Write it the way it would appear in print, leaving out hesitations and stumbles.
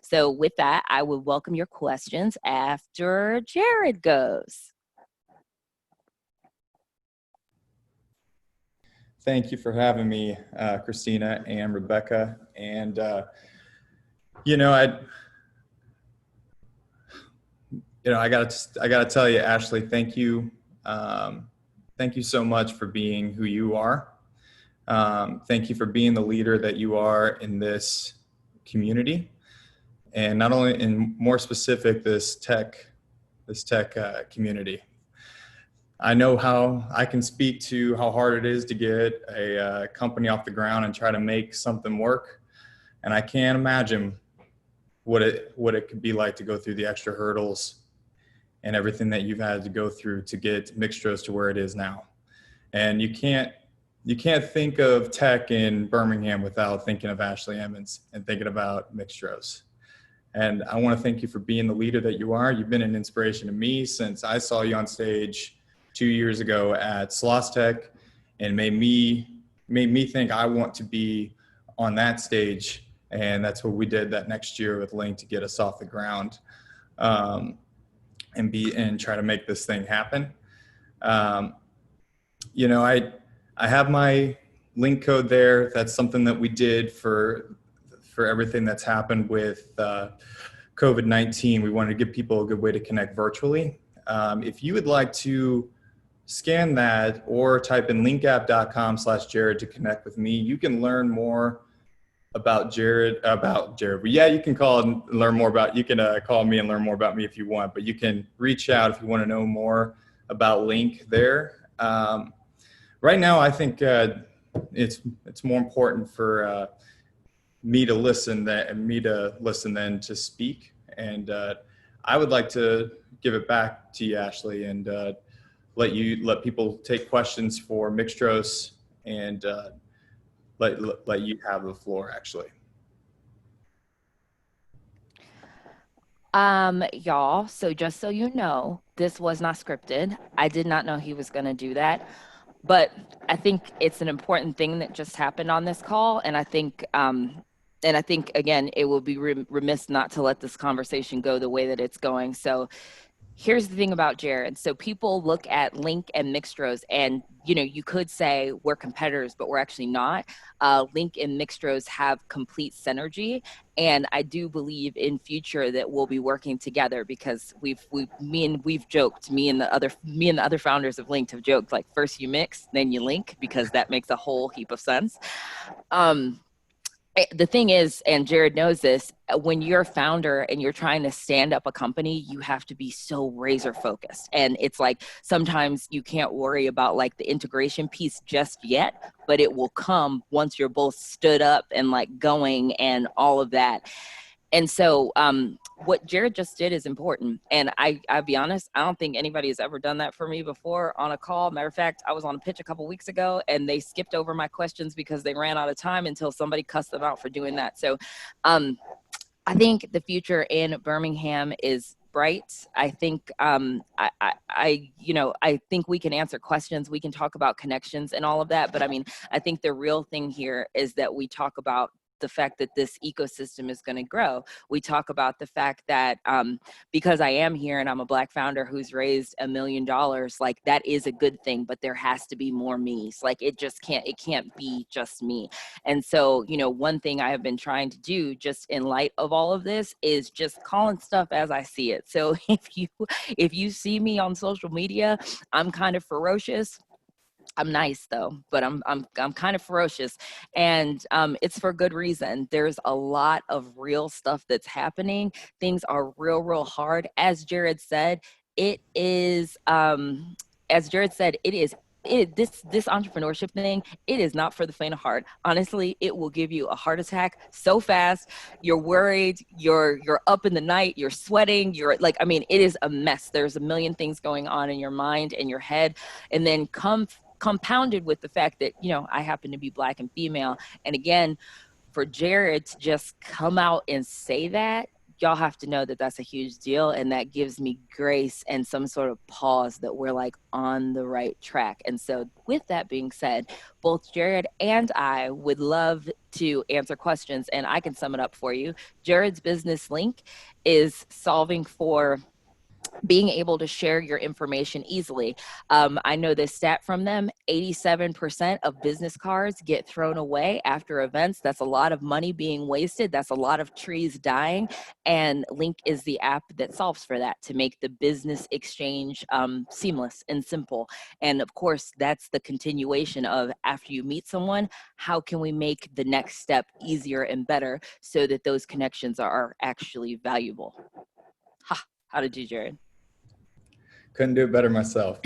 So with that, I would welcome your questions after Jared goes. Thank you for having me, Christina and Rebecca. And you know, I I gotta tell you, Ashley, thank you so much for being who you are. Thank you for being the leader that you are in this community, and not only in more specific this tech community. I know how I can speak to how hard it is to get a company off the ground and try to make something work, and I can't imagine what it could be like to go through the extra hurdles and everything that you've had to go through to get Mixtros to where it is now. And you can't think of tech in Birmingham without thinking of Ashley Emmons and thinking about Mixtros. And I want to thank you for being the leader that you are. You've been an inspiration to me since I saw you on stage 2 years ago at Sloss Tech, and made me think I want to be on that stage. And that's what we did that next year with Linq to get us off the ground, and try to make this thing happen. You know, I have my link code there. That's something that we did for everything that's happened with COVID-19. We wanted to give people a good way to connect virtually. If you would like to scan that or type in linkapp.com/Jared to connect with me, you can learn more about Jared. But yeah, you can call and learn more about, you can call me and learn more about me if you want, but you can reach out if you want to know more about Linq there. Right now, I think it's more important for me to listen than to speak. And I would like to give it back to you, Ashley, and let people take questions for Mixtros, and let you have the floor, actually. Y'all, so just so you know, this was not scripted. I did not know he was going to do that. But I think it's an important thing that just happened on this call. And I think again, it will be remiss not to let this conversation go the way that it's going. So here's the thing about Jared. So people look at Linq and Mixtros, and you could say we're competitors, but we're actually not. Linq and Mixtros have complete synergy, and I do believe in future that we'll be working together, because we've joked. Me and the other founders of Linq have joked, like, first you mix, then you link, because that makes a whole heap of sense. The thing is, and Jared knows this, when you're a founder and you're trying to stand up a company, you have to be so razor focused. And it's like, sometimes you can't worry about like the integration piece just yet, but it will come once you're both stood up and like going and all of that. And so what Jared just did is important. And I'll be honest, I don't think anybody has ever done that for me before on a call. Matter of fact, I was on a pitch a couple weeks ago and they skipped over my questions because they ran out of time until somebody cussed them out for doing that. So I think the future in Birmingham is bright. I think I think we can answer questions. We can talk about connections and all of that. But I mean, I think the real thing here is that we talk about the fact that this ecosystem is going to grow. We talk about the fact that because I am here and I'm a Black founder who's raised $1 million, like, that is a good thing, but there has to be more me's. Like, it can't be just me. And so, one thing I have been trying to do just in light of all of this is just calling stuff as I see it. So if you see me on social media, I'm kind of ferocious. I'm nice though, but I'm kind of ferocious, and it's for good reason. There's a lot of real stuff that's happening. Things are real hard. As Jared said, it is. This entrepreneurship thing, it is not for the faint of heart. Honestly, it will give you a heart attack so fast. You're worried, you're up in the night, you're sweating, you're like, I mean, it is a mess. There's a million things going on in your mind and your head. And then compounded with the fact that, I happen to be Black and female. And again, for Jared to just come out and say that, y'all have to know that that's a huge deal, and that gives me grace and some sort of pause that we're like on the right track. And so with that being said, both Jared and I would love to answer questions, and I can sum it up for you. Jared's business Linq is solving for being able to share your information easily. I know this stat from them: 87% of business cards get thrown away after events. That's a lot of money being wasted. That's a lot of trees dying. And Linq is the app that solves for that, to make the business exchange seamless and simple. And of course, that's the continuation of, after you meet someone, how can we make the next step easier and better so that those connections are actually valuable? Ha, how did you, Jared? Couldn't do it better myself.